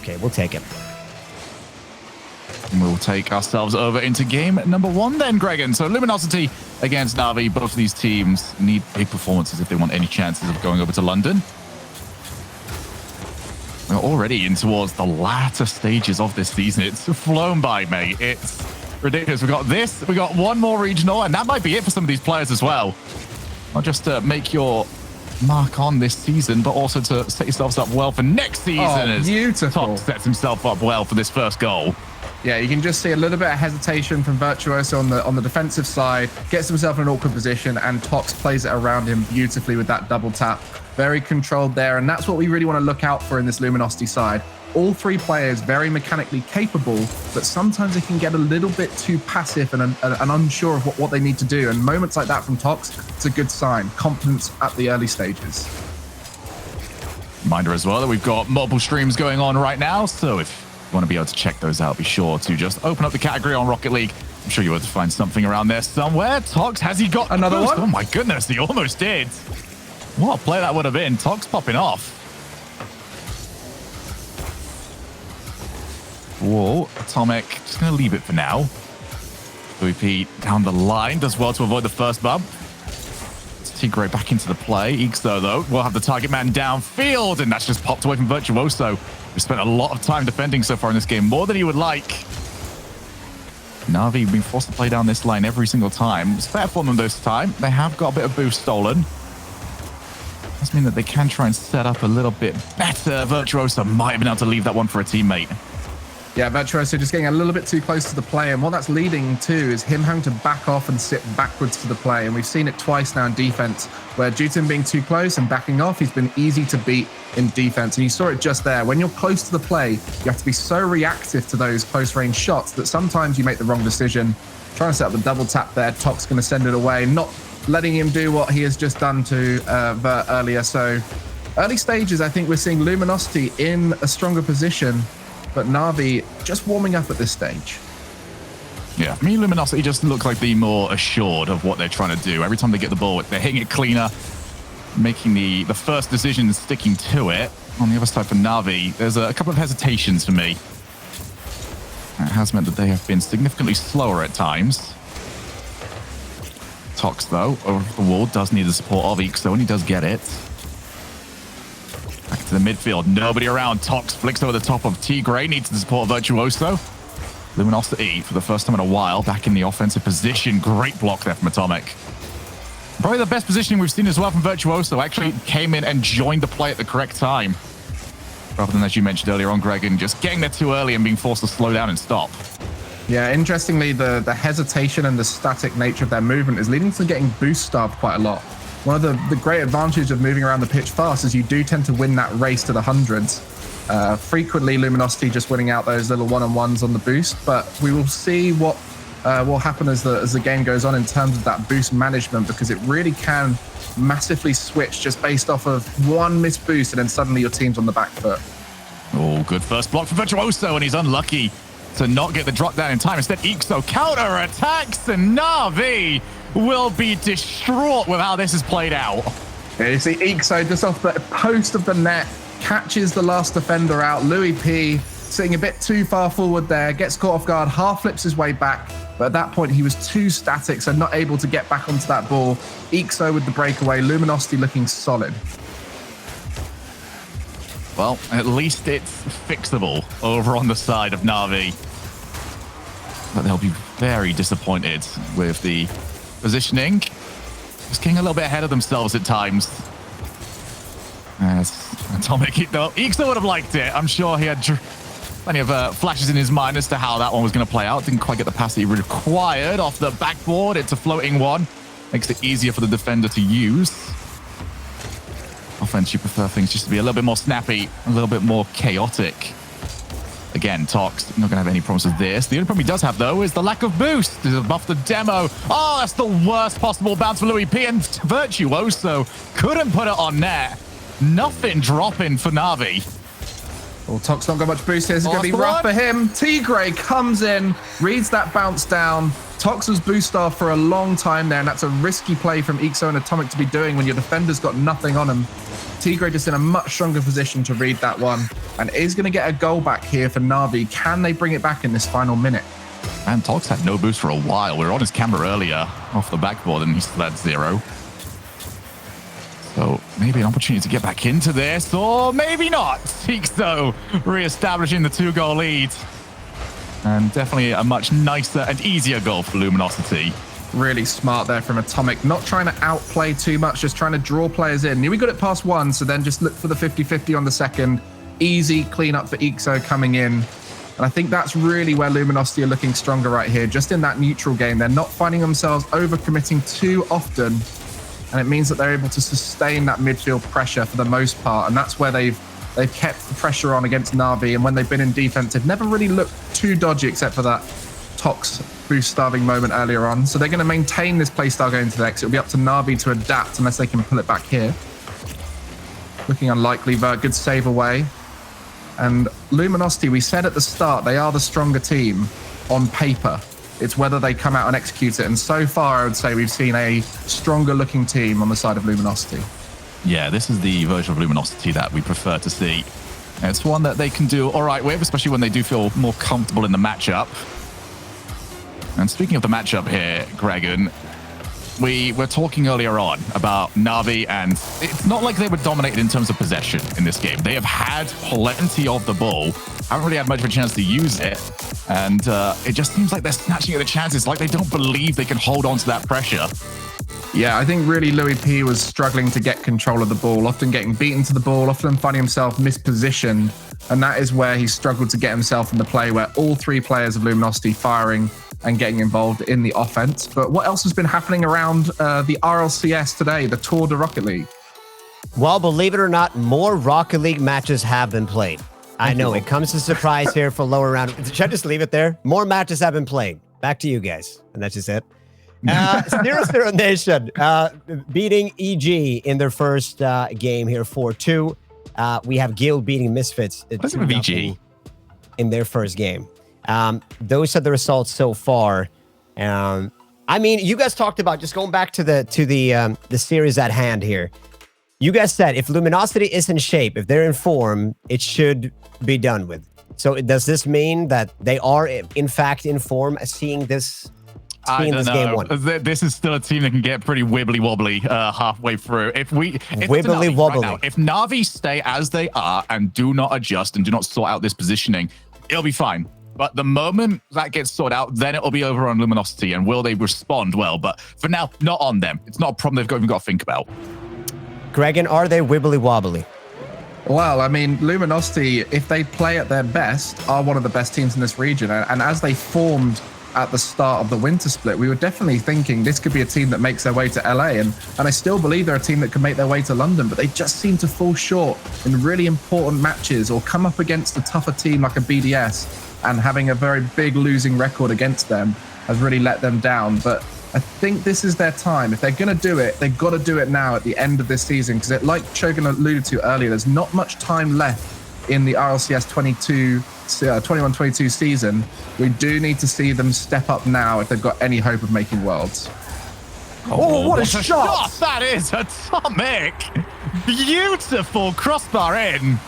okay, we'll take it. And we'll take ourselves over into game number 1 then, Gregan. So Luminosity against NaVi. Both of these teams need big performances if they want any chances of going over to London. We're already in towards the latter stages of this season. It's flown by, mate. It's ridiculous. We got this, we got one more regional, and that might be it for some of these players as well. Not just to make your mark on this season, but also to set yourselves up well for next season. Oh, beautiful. Top sets himself up well for this first goal. Yeah, you can just see a little bit of hesitation from Virtuoso on the defensive side, gets himself in an awkward position, and Tox plays it around him beautifully with that double tap. Very controlled there, and that's what we really want to look out for in this Luminosity side. All 3 players very mechanically capable, but sometimes they can get a little bit too passive and unsure of what they need to do. And moments like that from Tox, it's a good sign. Confidence at the early stages. Reminder as well that we've got multiple streams going on right now, so if you want to be able to check those out, be sure to just open up the category on Rocket League. I'm sure you'll be able to find something around there somewhere. Tox, has he got another one? Oh my goodness, he almost did. What a play that would have been. Tox popping off. Whoa, Atomic, just going to leave it for now. WP down the line, does well to avoid the first bump. It's Tigray back into the play. Ixo, though, will have the target man downfield, and that's just popped away from Virtuoso. We've spent a lot of time defending so far in this game, more than he would like. NaVi being forced to play down this line every single time. It's fair for them this time. They have got a bit of boost stolen. Does mean that they can try and set up a little bit better. Virtuoso might have been able to leave that one for a teammate. Yeah, Virtuoso just getting a little bit too close to the play, and what that's leading to is him having to back off and sit backwards to the play. And we've seen it twice now in defense, where due to him being too close and backing off, he's been easy to beat in defense. And you saw it just there. When you're close to the play, you have to be so reactive to those close range shots that sometimes you make the wrong decision. Trying to set up the double tap there, Tox going to send it away, not letting him do what he has just done to Vert earlier. So early stages, I think we're seeing Luminosity in a stronger position, but NaVi just warming up at this stage. Yeah, for me, Luminosity just look like the more assured of what they're trying to do. Every time they get the ball, they're hitting it cleaner, making the first decision and sticking to it. On the other side for NaVi, there's a couple of hesitations for me. It has meant that they have been significantly slower at times. Tox, though, over the wall, does need the support of Ixo, and he does get it. Back to the midfield, nobody around. Tox flicks over the top of Tigray, needs the support of Virtuoso. Luminosity, for the first time in a while, back in the offensive position. Great block there from Atomic. Probably the best positioning we've seen as well from Virtuoso. Actually came in and joined the play at the correct time. Rather than, as you mentioned earlier on, Gregan, just getting there too early and being forced to slow down and stop. Yeah, interestingly, the hesitation and the static nature of their movement is leading to getting boost starved quite a lot. One of the great advantages of moving around the pitch fast is you do tend to win that race to the hundreds. Frequently, Luminosity just winning out those little one-on-ones on the boost, but we will see what will happen as the game goes on in terms of that boost management, because it really can massively switch just based off of one missed boost, and then suddenly your team's on the back foot. Oh, good first block for Virtuoso, and he's unlucky to not get the drop down in time. Instead, Ixo counter-attacks, and NaVi will be distraught with how this has played out. Yeah, you see Ixo just off the post of the net, catches the last defender out. Louis P sitting a bit too far forward there, gets caught off guard, half flips his way back, but at that point he was too static, so not able to get back onto that ball. Ixo with the breakaway, Luminosity looking solid. Well, at least it's fixable over on the side of NaVi. But they'll be very disappointed with the positioning. Just getting a little bit ahead of themselves at times. As Atomic, though, Ixo would have liked it. I'm sure he had plenty of flashes in his mind as to how that one was going to play out. Didn't quite get the pass that he required off the backboard. It's a floating one. Makes it easier for the defender to use. Offense, you prefer things just to be a little bit more snappy, a little bit more chaotic. Again, Tox, not going to have any problems with this. The only problem he does have, though, is the lack of boost. This is off the demo. Oh, that's the worst possible bounce for Louis P. And Virtuoso couldn't put it on net. Nothing dropping for NaVi. Well, Tox not got much boost here. It's going to be rough for him. Tigray comes in, reads that bounce down. Tox was boost off for a long time there, and that's a risky play from Ixo and Atomic to be doing when your defender's got nothing on him. Tigre just in a much stronger position to read that one and is going to get a goal back here for NaVi. Can they bring it back in this final minute? And Tox had no boost for a while. We were on his camera earlier off the backboard and he still had 0. So maybe an opportunity to get back into this, or maybe not. Seeks, though, re-establishing the 2-goal lead. And definitely a much nicer and easier goal for Luminosity. Really smart there from Atomic. Not trying to outplay too much, just trying to draw players in. Knew we got it past 1, so then just look for the 50-50 on the second. Easy clean up for Ixo coming in. And I think that's really where Luminosity are looking stronger right here. Just in that neutral game, they're not finding themselves overcommitting too often. And it means that they're able to sustain that midfield pressure for the most part. And that's where they've kept the pressure on against NaVi. And when they've been in defense, they've never really looked too dodgy except for that Tox boost starving moment earlier on. So they're going to maintain this playstyle going to the next. It'll be up to NaVi to adapt unless they can pull it back here. Looking unlikely, Vert, good save away. And Luminosity, we said at the start, they are the stronger team on paper. It's whether they come out and execute it. And so far, I would say we've seen a stronger looking team on the side of Luminosity. Yeah, this is the version of Luminosity that we prefer to see. It's one that they can do all right with, especially when they do feel more comfortable in the matchup. And speaking of the matchup here, Gregan, we were talking earlier on about NaVi, and it's not like they were dominated in terms of possession in this game. They have had plenty of the ball, haven't really had much of a chance to use it, and it just seems like they're snatching at the chances, like they don't believe they can hold on to that pressure. Yeah, I think really Louis P was struggling to get control of the ball, often getting beaten to the ball, often finding himself mispositioned, and that is where he struggled to get himself in the play, where all 3 players of Luminosity firing and getting involved in the offense. But what else has been happening around the RLCS today, the Tour de Rocket League? Well, believe it or not, more Rocket League matches have been played. I know it comes as a surprise here for lower round. Should I just leave it there? More matches have been played. Back to you guys. And that's just it. 0-0 Nation beating EG in their first game here 4-2. We have Guild beating Misfits in their first game. Those are the results so far. I mean, you guys talked about just going back to the series at hand here. You guys said if Luminosity is in shape, if they're in form, it should be done with. So does this mean that they are in fact in form, seeing this? I don't know. Game 1? This is still a team that can get pretty wibbly wobbly halfway through. If wibbly wobbly, right now, if NaVi stay as they are and do not adjust and do not sort out this positioning, it'll be fine. But the moment that gets sorted out, then it'll be over on Luminosity. And will they respond? Well, but for now, not on them. It's not a problem they've even got to think about. Gregan, are they wibbly wobbly? Well, I mean, Luminosity, if they play at their best, are one of the best teams in this region. And as they formed at the start of the winter split, we were definitely thinking this could be a team that makes their way to LA. And I still believe they're a team that can make their way to London, but they just seem to fall short in really important matches or come up against a tougher team like a BDS, and having a very big losing record against them has really let them down. But I think this is their time. If they're going to do it, they've got to do it now at the end of this season, because like Shogun alluded to earlier, there's not much time left in the RLCS 21-22 season. We do need to see them step up now if they've got any hope of making Worlds. Oh, what a shot! That is Atomic! Beautiful crossbar in.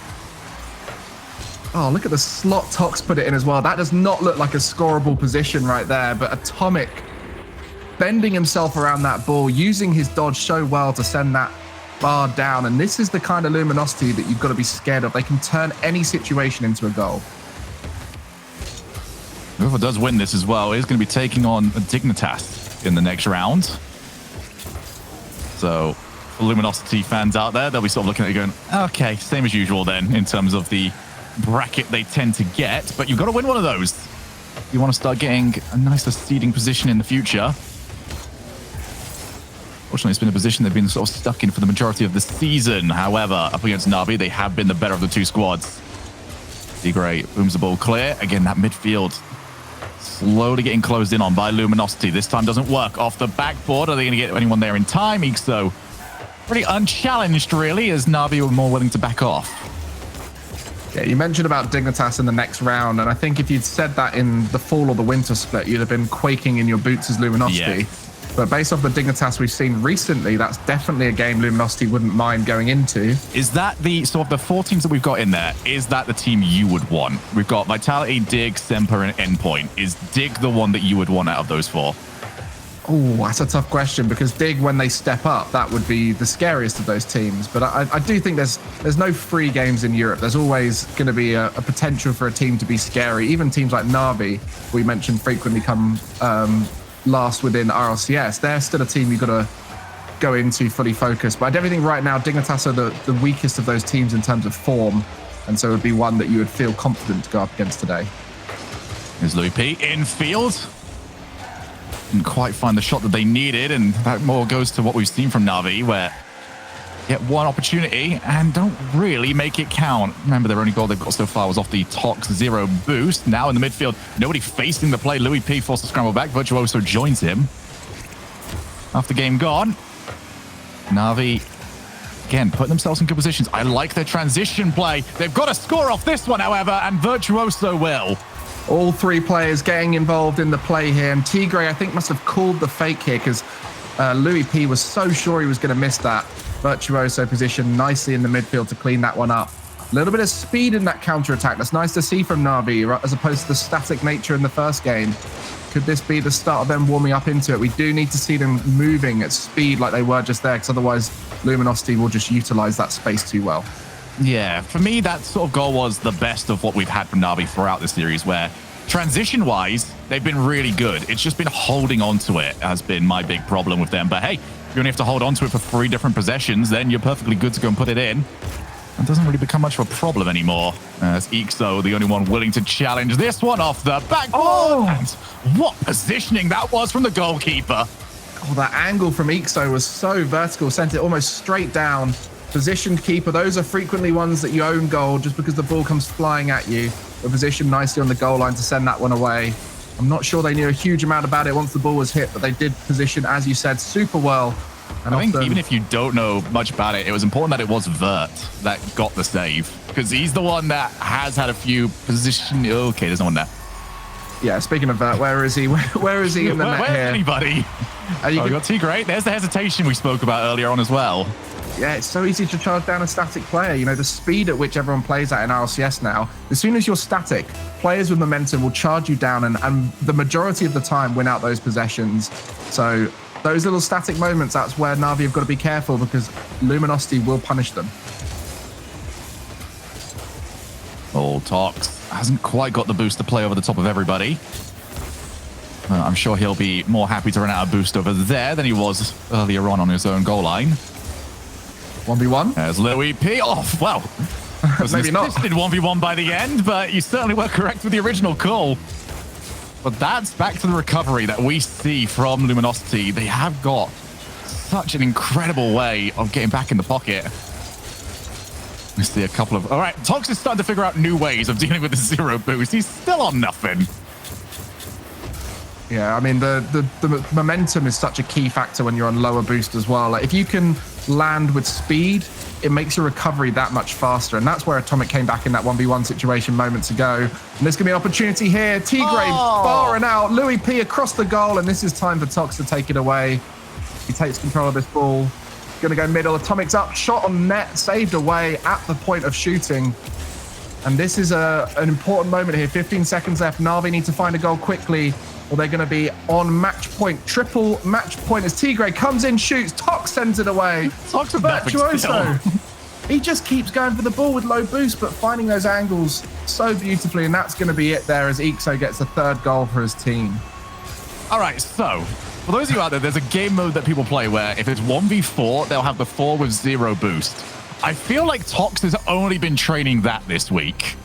Oh, look at the slot Tox put it in as well. That does not look like a scoreable position right there, but Atomic bending himself around that ball, using his dodge so well to send that bar down. And this is the kind of Luminosity that you've got to be scared of. They can turn any situation into a goal. Whoever does win this as well is going to be taking on Dignitas in the next round. So, for Luminosity fans out there, they'll be sort of looking at it going, okay, same as usual then, in terms of the bracket they tend to get, but you've got to win one of those. You want to start getting a nicer seeding position in the future. Fortunately, it's been a position they've been sort of stuck in for the majority of the season. However, up against NaVi, they have been the better of the 2 squads. Tigre booms the ball clear. Again, that midfield slowly getting closed in on by Luminosity. This time doesn't work. Off the backboard, are they going to get anyone there in time? Ixo pretty unchallenged, really, as NaVi were more willing to back off. Yeah, you mentioned about Dignitas in the next round, and I think if you'd said that in the fall or the winter split, you'd have been quaking in your boots as Luminosity. Yeah. But based off the Dignitas we've seen recently, that's definitely a game Luminosity wouldn't mind going into. Is that so of the 4 teams that we've got in there, is that the team you would want? We've got Vitality, Dig, Semper, and Endpoint. Is Dig the one that you would want out of those 4? Oh, that's a tough question, because Dig, when they step up, that would be the scariest of those teams. But I do think there's no free games in Europe. There's always going to be a potential for a team to be scary. Even teams like NaVi, we mentioned frequently come last within RLCS. They're still a team you've got to go into fully focused. But I definitely think right now, Dignitas are the weakest of those teams in terms of form. And so it would be one that you would feel confident to go up against today. Here's Louis P in field. Didn't quite find the shot that they needed, and that more goes to what we've seen from NaVi, where get one opportunity and don't really make it count. Remember, their only goal they've got so far was off the Tox 0 boost. Now in the midfield, nobody facing the play. Louis P forced to scramble back. Virtuoso joins him. After game gone, NaVi, again, putting themselves in good positions. I like their transition play. They've got to score off this one, however, and Virtuoso will. All 3 players getting involved in the play here. And Tigre, I think, must have called the fake here, because Louis P was so sure he was going to miss that. Virtuoso positioned nicely in the midfield to clean that one up. A little bit of speed in that counter-attack. That's nice to see from NaVi, as opposed to the static nature in the first game. Could this be the start of them warming up into it? We do need to see them moving at speed like they were just there, because otherwise Luminosity will just utilize that space too well. Yeah, for me, that sort of goal was the best of what we've had from NaVi throughout the series, where transition-wise, they've been really good. It's just been holding on to it has been my big problem with them. But hey, you only have to hold on to it for 3 different possessions, then you're perfectly good to go and put it in. It doesn't really become much of a problem anymore. As Ixo, the only one willing to challenge this one off the backboard. Oh. And what positioning that was from the goalkeeper. Oh, that angle from Ixo was so vertical, sent it almost straight down. Positioned keeper, those are frequently ones that you own goal just because the ball comes flying at you. They're positioned nicely on the goal line to send that one away. I'm not sure they knew a huge amount about it once the ball was hit, but they did position, as you said, super well. And I think even if you don't know much about it, it was important that it was Vert that got the save, because he's the one that has had a few position. Okay, there's no one there. Yeah, speaking of Vert, where is he? Where is he in the net here? Where's anybody? We got Tigre. There's the hesitation we spoke about earlier on as well. Yeah, it's so easy to charge down a static player. You know, the speed at which everyone plays at in RLCS now, as soon as you're static, players with momentum will charge you down and the majority of the time win out those possessions. So those little static moments, that's where NaVi have got to be careful, because Luminosity will punish them. Oh, Tox hasn't quite got the boost to play over the top of everybody. I'm sure he'll be more happy to run out of boost over there than he was earlier on his own goal line. 1v1? There's Louis P. Oh, well, was maybe not. 1v1 by the end, but you certainly were correct with the original call. But that's back to the recovery that we see from Luminosity. They have got such an incredible way of getting back in the pocket. We see a couple of... All right, Tox is starting to figure out new ways of dealing with the 0 boost. He's still on nothing. Yeah, I mean, the momentum is such a key factor when you're on lower boost as well. Like, if you can land with speed, it makes your recovery that much faster. And that's where Atomic came back in that 1v1 situation moments ago. And there's going to be an opportunity here. Tigre far and out. Louis P across the goal. And this is time for Tox to take it away. He takes control of this ball. Going to go middle. Atomic's up. Shot on net. Saved away at the point of shooting. And this is an important moment here. 15 seconds left. NaVi need to find a goal quickly, or they're going to be on match point. Triple match point as Tigre comes in, shoots. Tox sends it away. Tox Virtuoso. He just keeps going for the ball with low boost, but finding those angles so beautifully. And that's going to be it there as Ixo gets the 3rd goal for his team. All right, so for those of you out there, there's a game mode that people play where if it's 1v4, they'll have the 4 with 0 boost. I feel like Tox has only been training that this week.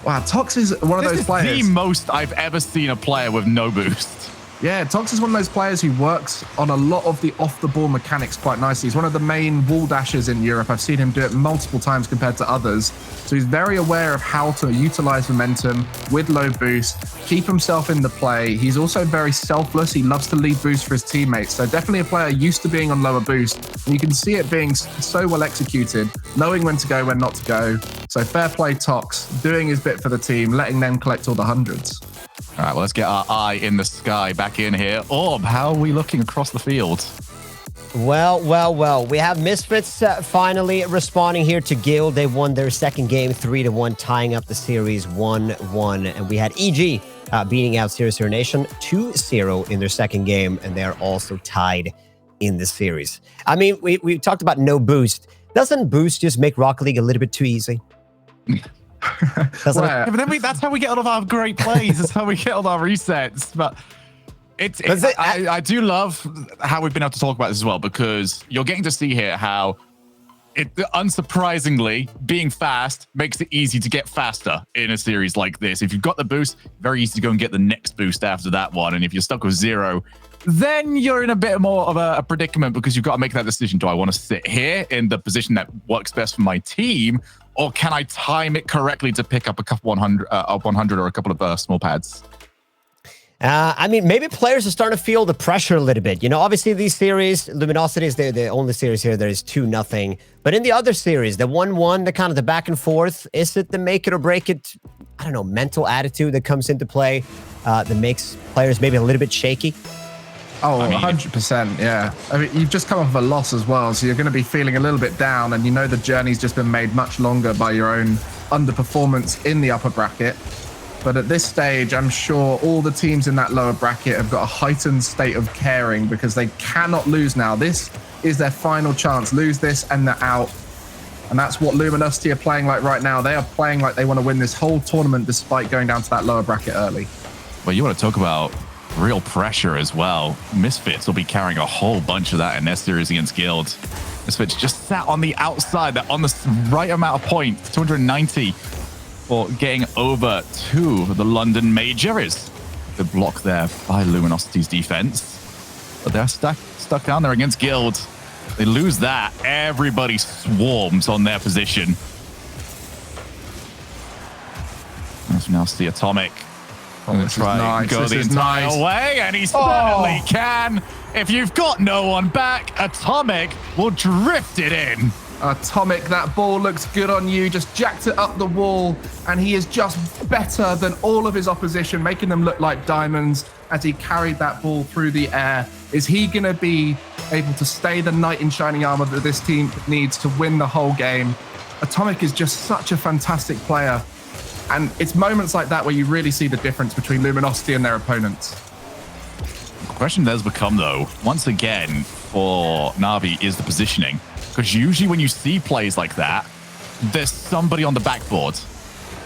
Wow, Tox is one of those players. This is the most I've ever seen a player with no boost. Yeah, Tox is one of those players who works on a lot of the off-the-ball mechanics quite nicely. He's one of the main wall dashers in Europe. I've seen him do it multiple times compared to others. So he's very aware of how to utilize momentum with low boost, keep himself in the play. He's also very selfless. He loves to lead boost for his teammates. So definitely a player used to being on lower boost. And you can see it being so well executed, knowing when to go, when not to go. So fair play, Tox, doing his bit for the team, letting them collect all the hundreds. All right, well, let's get our eye in the sky back in here. Orb, how are we looking across the field? Well. We have Misfits finally responding here to Guild. They won their second game 3-1, tying up the series 1-1. And we had EG beating out 00 Nation 2-0 in their second game, and they're also tied in the series. I mean, we talked about no boost. Doesn't boost just make Rocket League a little bit too easy? Yeah, but then that's how we get all of our great plays. That's how we get all our resets. But I do love how we've been able to talk about this as well, because you're getting to see here how unsurprisingly, being fast makes it easy to get faster in a series like this. If you've got the boost, very easy to go and get the next boost after that one. And if you're stuck with 0, then you're in a bit more of a predicament, because you've got to make that decision. Do I want to sit here in the position that works best for my team, or can I time it correctly to pick up a couple 100 or a couple of small pads? I mean, maybe players are starting to feel the pressure a little bit. You know, obviously these series, Luminosity is the only series here that is 2-0. But in the other series, the 1-1, the kind of the back and forth, is it the make it or break it, I don't know, mental attitude that comes into play that makes players maybe a little bit shaky? Oh, 100%, yeah. I mean, you've just come off of a loss as well, so you're going to be feeling a little bit down, and you know the journey's just been made much longer by your own underperformance in the upper bracket. But at this stage, I'm sure all the teams in that lower bracket have got a heightened state of caring, because they cannot lose now. This is their final chance. Lose this and they're out. And that's what Luminosity are playing like right now. They are playing like they want to win this whole tournament despite going down to that lower bracket early. Well, you want to talk about real pressure as well. Misfits will be carrying a whole bunch of that in their series against Guild. Misfits just sat on the outside. They're on the right amount of points, 290 for getting over to the London Major. Is the block there by Luminosity's defense. But they're stuck down there against Guild. They lose that. Everybody swarms on their position. As we now see Atomic. Oh, try and go the entire way, and he certainly can. If you've got no one back, Atomic will drift it in. Atomic, that ball looks good on you. Just jacked it up the wall, and he is just better than all of his opposition, making them look like diamonds as he carried that ball through the air. Is he going to be able to stay the knight in shining armor that this team needs to win the whole game? Atomic is just such a fantastic player. And it's moments like that where you really see the difference between Luminosity and their opponents. The question does become, though, once again, for NaVi, is the positioning. Because usually when you see plays like that, there's somebody on the backboard.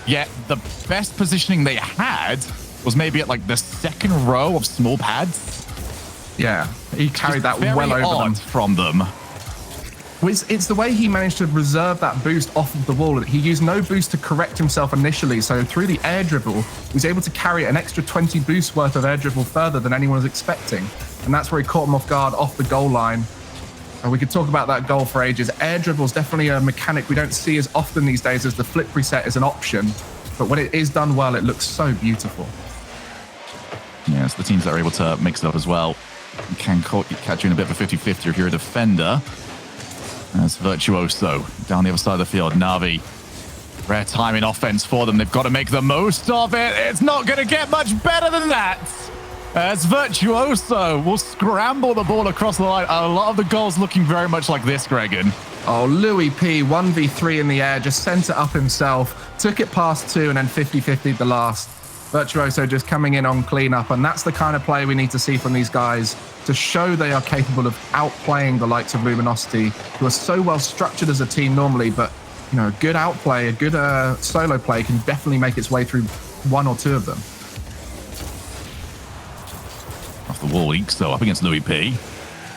Yet the best positioning they had was maybe at like the second row of small pads. Yeah, he carried that well over them. From them. It's the way he managed to reserve that boost off of the wall. He used no boost to correct himself initially, so through the air dribble, he was able to carry an extra 20 boosts worth of air dribble further than anyone was expecting. And that's where he caught him off guard off the goal line. And we could talk about that goal for ages. Air dribble is definitely a mechanic we don't see as often these days, as the flip reset is an option. But when it is done well, it looks so beautiful. Yeah, so the teams that are able to mix it up as well can catch you in a bit of a 50-50 if you're a defender. As Virtuoso down the other side of the field. NaVi, rare time in offense for them. They've got to make the most of it. It's not going to get much better than that. As Virtuoso will scramble the ball across the line. A lot of the goals looking very much like this, Gregan. Oh, Louis P, 1v3 in the air, just sent it up himself, took it past 2, and then 50-50'd the last. Virtuoso just coming in on cleanup, and that's the kind of play we need to see from these guys to show they are capable of outplaying the likes of Luminosity, who are so well structured as a team normally, but you know, a good outplay, a good solo play can definitely make its way through one or two of them. Off the wall, Ixo up against Louis P.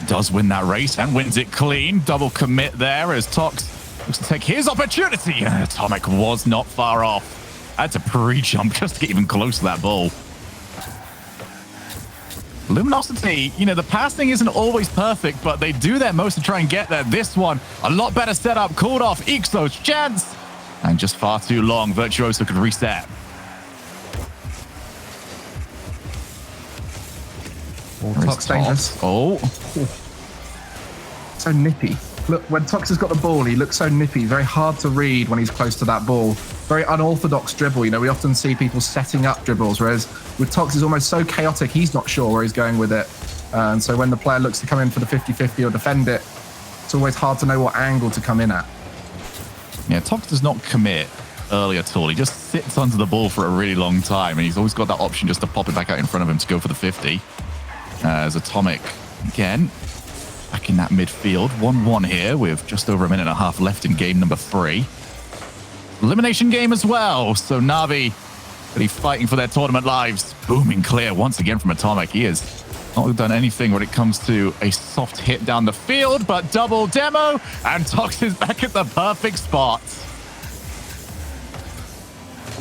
Does win that race and wins it clean. Double commit there as Tox looks to take his opportunity. Atomic was not far off. Had to pre-jump just to get even close to that ball. Luminosity, you know, the passing isn't always perfect, but they do their most to try and get there. This one, a lot better setup, called off Ixo's chance. And just far too long, Virtuoso could reset. Tox dangerous. Oh. So nippy. Look, when Tox has got the ball, he looks so nippy. Very hard to read when he's close to that ball. very unorthodox dribble. You know, we often see people setting up dribbles, whereas with Tox, it's almost so chaotic, he's not sure where he's going with it. And so when the player looks to come in for the 50-50 or defend it, it's always hard to know what angle to come in at. Yeah, Tox does not commit early at all. He just sits under the ball for a really long time, and he's always got that option just to pop it back out in front of him to go for the 50. As Atomic, again, back in that midfield. 1-1 here with just over a minute and a half left in game number 3. Elimination game as well. So NaVi really fighting for their tournament lives. Booming clear once again from Atomic. He has not done anything when it comes to a soft hit down the field, but double demo, and Tox is back at the perfect spot.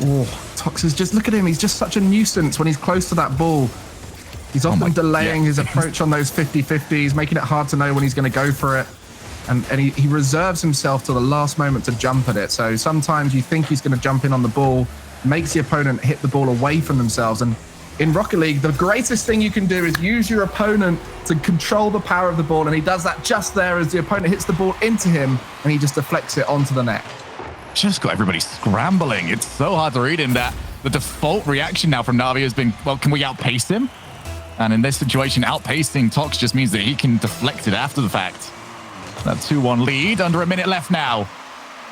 Oh, Tox is just, look at him. He's just such a nuisance when he's close to that ball. He's often delaying his approach on those 50-50s, making it hard to know when he's going to go for it. And he reserves himself to the last moment to jump at it. So sometimes you think he's going to jump in on the ball, makes the opponent hit the ball away from themselves. And in Rocket League, the greatest thing you can do is use your opponent to control the power of the ball. And he does that just there as the opponent hits the ball into him, and he just deflects it onto the net. Just got everybody scrambling. It's so hard to read in that. The default reaction now from NaVi has been, well, can we outpace him? And in this situation, outpacing Tox just means that he can deflect it after the fact. That 2-1 lead, under a minute left now.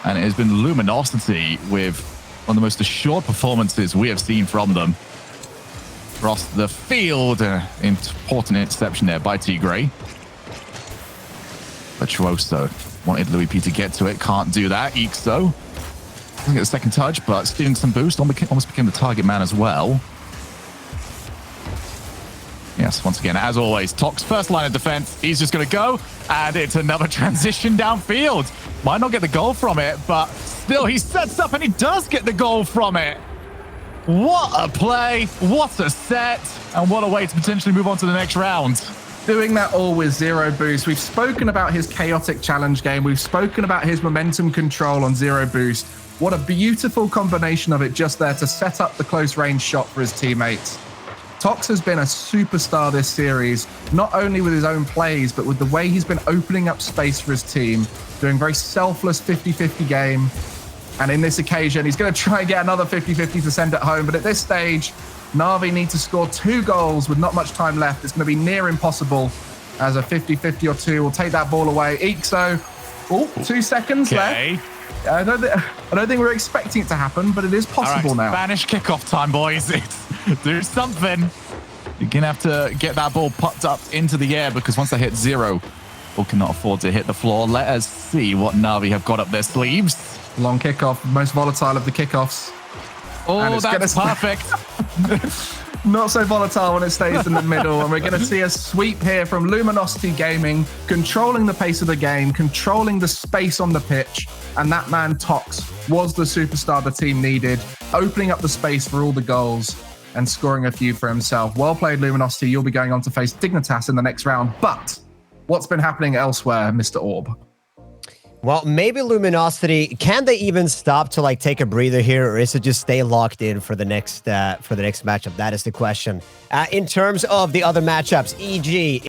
And it has been Luminosity with one of the most assured performances we have seen from them. Across the field, important interception there by T-Gray. Virtuoso wanted Louis P to get to it, can't do that. Ixo doesn't get the second touch, but stealing some boost, almost became the target man as well. Yes, once again, as always, Tox first line of defense. He's just going to go, and it's another transition downfield. Might not get the goal from it, but still he sets up and he does get the goal from it. What a play, what a set, and what a way to potentially move on to the next round. Doing that all with 0 boost. We've spoken about his chaotic challenge game. We've spoken about his momentum control on 0 boost. What a beautiful combination of it just there to set up the close range shot for his teammates. Tox has been a superstar this series, not only with his own plays, but with the way he's been opening up space for his team, doing very selfless 50-50 game. And in this occasion, he's going to try and get another 50-50 to send it home. But at this stage, NaVi need to score 2 goals with not much time left. It's going to be near impossible, as a 50-50 or 2 will take that ball away. Ixo, 2 seconds left. I don't think we're expecting it to happen, but it is possible now. Spanish kickoff time, boys. Do something. You're going to have to get that ball popped up into the air, because once they hit 0, ball cannot afford to hit the floor. Let us see what NaVi have got up their sleeves. Long kickoff, most volatile of the kickoffs. Oh, that's perfect. Not so volatile when it stays in the middle. And we're going to see a sweep here from Luminosity Gaming, controlling the pace of the game, controlling the space on the pitch. And that man, Tox, was the superstar the team needed, opening up the space for all the goals and scoring a few for himself. Well played, Luminosity. You'll be going on to face Dignitas in the next round. But what's been happening elsewhere, Mr. Orb? Well, maybe Luminosity, can they even stop to like take a breather here, or is it just stay locked in for the next matchup? That is the question. In terms of the other matchups, e.g.,